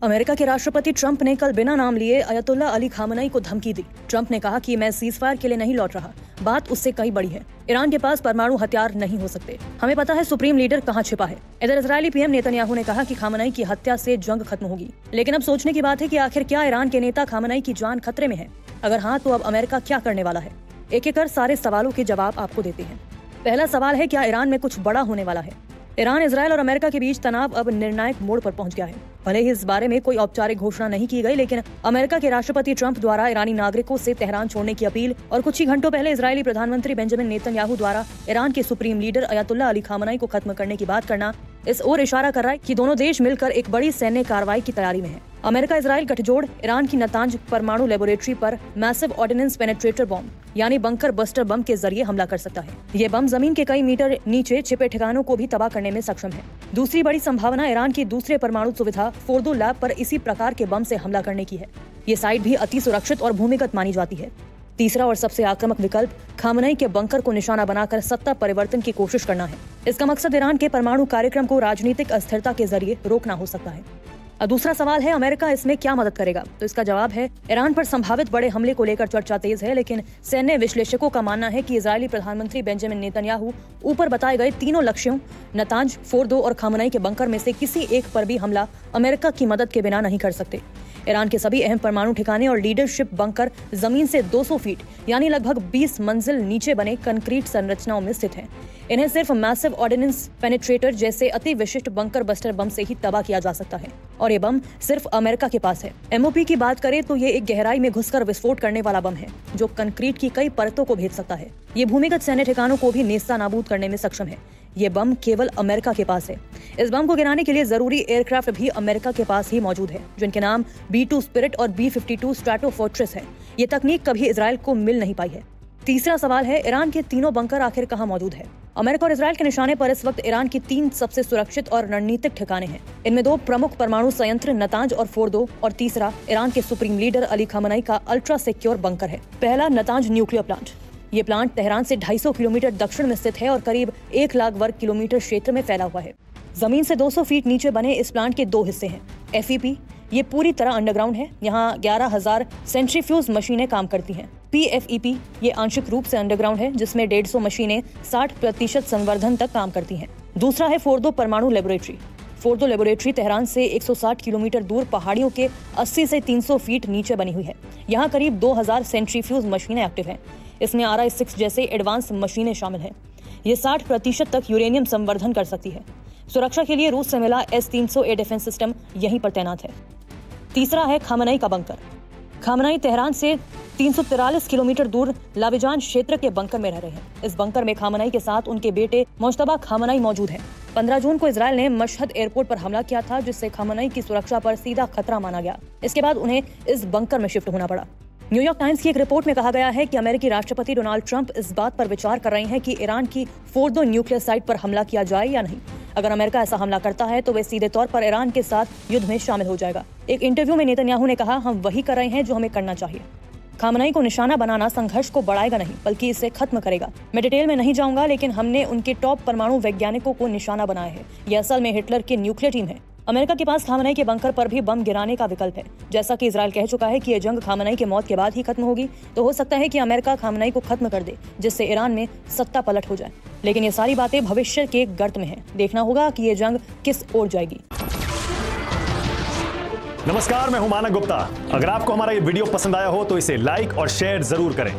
America के राष्ट्रपति Trump ने कल बिना नाम लिए अयतुल्ला अली खामनई को धमकी दी। ट्रंप ने कहा कि मैं सीजफायर के लिए नहीं लौट रहा, बात उससे कहीं बड़ी है। ईरान के पास परमाणु हथियार नहीं हो सकते, हमें पता है सुप्रीम लीडर कहाँ छिपा है। इधर इजरायली पीएम नेतन्याहू ने कहा कि खामनई की हत्या से जंग खत्म होगी, लेकिन अब सोचने की बात है कि आखिर क्या ईरान के नेता खामनई की जान खतरे में है? अगर हाँ, तो अब अमेरिका क्या करने वाला है? एक एक कर सारे सवालों के जवाब आपको देते हैं। पहला सवाल है, क्या ईरान में कुछ बड़ा होने वाला है? ईरान, इजरायल और अमेरिका के बीच तनाव अब निर्णायक मोड़ पर पहुंच गया है। भले ही इस बारे में कोई औपचारिक घोषणा नहीं की गई, लेकिन अमेरिका के राष्ट्रपति ट्रंप द्वारा ईरानी नागरिकों से तेहरान छोड़ने की अपील और कुछ ही घंटों पहले इजरायली प्रधानमंत्री बेंजामिन नेतन्याहू द्वारा ईरान के सुप्रीम लीडर अयतुल्ला अली खामनई को खत्म करने की बात करना इस ओर इशारा कर रहा है कि दोनों देश मिलकर एक बड़ी सैन्य कार्रवाई की तैयारी में है। अमेरिका इजरायल गठजोड़ ईरान की नतांज परमाणु लेबोरेटरी पर मैसिव ऑर्डिनेंस पेनिट्रेटर बम यानी बंकर बस्टर बम के जरिए हमला कर सकता है। ये बम जमीन के कई मीटर नीचे छिपे ठिकानों को भी तबाह करने में सक्षम है। दूसरी बड़ी संभावना ईरान की दूसरे परमाणु सुविधा फोर्दो लैब पर इसी प्रकार के बम से हमला करने की है। ये साइट भी अति सुरक्षित और भूमिगत मानी जाती है। तीसरा और सबसे आक्रामक विकल्प खामनई के बंकर को निशाना बनाकर सत्ता परिवर्तन की कोशिश करना है। इसका मकसद ईरान के परमाणु कार्यक्रम को राजनीतिक अस्थिरता के जरिए रोकना हो सकता है। और दूसरा सवाल है, अमेरिका इसमें क्या मदद करेगा? तो इसका जवाब है, ईरान पर संभावित बड़े हमले को लेकर चर्चा तेज है, लेकिन सैन्य विश्लेषकों का मानना है कि इजरायली प्रधानमंत्री बेंजामिन नेतन्याहू ऊपर बताए गए तीनों लक्ष्यों नतांज, फोर्दो और खामनई के बंकर में से किसी एक पर भी हमला अमेरिका की मदद के बिना नहीं कर सकते। ईरान के सभी अहम परमाणु ठिकाने और लीडरशिप बंकर जमीन से 200 फीट यानी लगभग 20 मंजिल नीचे बने कंक्रीट संरचनाओं में स्थित हैं। इन्हें सिर्फ मैसिव ऑर्डिनेंस पेनिट्रेटर जैसे अति विशिष्ट बंकर बस्टर बम से ही तबाह किया जा सकता है, और ये बम सिर्फ अमेरिका के पास है। एमओपी की बात करें तो ये एक गहराई में घुसकर विस्फोट करने वाला बम है जो कंक्रीट की कई परतों को भेद सकता है। ये भूमिगत सैन्य ठिकानों को भी नेस्ता नाबूद करने में सक्षम है। ये बम केवल अमेरिका के पास है। इस बम को गिराने के लिए जरूरी एयरक्राफ्ट भी अमेरिका के पास ही मौजूद है, जिनके नाम B-2 स्पिरिट और B-52 स्ट्रैटोफोर्ट्रेस है। ये तकनीक कभी इजरायल को मिल नहीं पाई है। तीसरा सवाल है, ईरान के तीनों बंकर आखिर कहाँ मौजूद है? अमेरिका और इजरायल के निशाने पर इस वक्त ईरान की 3 सबसे सुरक्षित और रणनीतिक ठिकाने हैं। इनमें 2 प्रमुख परमाणु संयंत्र नतांज और फोर्दो, और तीसरा ईरान के सुप्रीम लीडर अली खामनई का अल्ट्रा सिक्योर बंकर है। पहला, नतांज न्यूक्लियर प्लांट। ये प्लांट तेहरान से 250 किलोमीटर दक्षिण में स्थित है और करीब 1 लाख वर्ग किलोमीटर क्षेत्र में फैला हुआ है। जमीन से 200 फीट नीचे बने इस प्लांट के 2 हिस्से हैं। FEP ये पूरी तरह अंडरग्राउंड है। यहाँ 11,000 सेंट्रीफ्यूज मशीनें काम करती हैं। PFEP ये आंशिक रूप से अंडरग्राउंड है, जिसमें 150 मशीनें 60% संवर्धन तक काम करती हैं। दूसरा है फोर्दो परमाणु लेबोरेटरी। फोर्दो लेबोरेटरी तेहरान से 160 किलोमीटर दूर पहाड़ियों के 80 से 300 फीट नीचे बनी हुई है। यहाँ करीब 2000 सेंट्रीफ्यूज मशीनें एक्टिव हैं। इसमें RI-6 जैसे एडवांस मशीनें शामिल हैं। ये 60% तक यूरेनियम संवर्धन कर सकती है। सुरक्षा के लिए रूस से मिला S-300A डिफेंस सिस्टम यहीं पर तैनात है। तीसरा है खामनई का बंकर। खामनई तेहरान से 343 किलोमीटर दूर लाविजान क्षेत्र के बंकर में रह रहे हैं। इस बंकर में खामनई के साथ उनके बेटे मुज्तबा खामनई मौजूद हैं। 15 जून को इजरायल ने मशहद एयरपोर्ट पर हमला किया था, जिससे खामनई की सुरक्षा पर सीधा खतरा माना गया। इसके बाद उन्हें इस बंकर में शिफ्ट होना पड़ा। न्यूयॉर्क टाइम्स की एक रिपोर्ट में कहा गया है कि अमेरिकी राष्ट्रपति डोनाल्ड ट्रंप इस बात पर विचार कर रहे हैं कि ईरान की फोर्दो न्यूक्लियर साइट पर हमला किया जाए या नहीं। अगर अमेरिका ऐसा हमला करता है तो वे सीधे तौर पर ईरान के साथ युद्ध में शामिल हो जाएगा। एक इंटरव्यू में नेतन्याहू ने कहा, हम वही कर रहे हैं जो हमें करना चाहिए। खामनई को निशाना बनाना संघर्ष को बढ़ाएगा नहीं, बल्कि इसे खत्म करेगा। मैं डिटेल में नहीं जाऊंगा, लेकिन हमने उनके टॉप परमाणु वैज्ञानिकों को निशाना बनाया है। यह असल में हिटलर की न्यूक्लियर टीम है। अमेरिका के पास खामनई के बंकर पर भी बम गिराने का विकल्प है। जैसा कि इजरायल कह चुका है कि यह जंग खामनई के मौत के बाद ही खत्म होगी, तो हो सकता है कि अमेरिका खामनई को खत्म कर दे, जिससे ईरान में सत्ता पलट हो जाए। लेकिन ये सारी बातें भविष्य के गर्त में हैं। देखना होगा कि ये जंग किस ओर जाएगी। नमस्कार, मैं हूं मानक गुप्ता। अगर आपको हमारा ये वीडियो पसंद आया हो तो इसे लाइक और शेयर जरूर करें।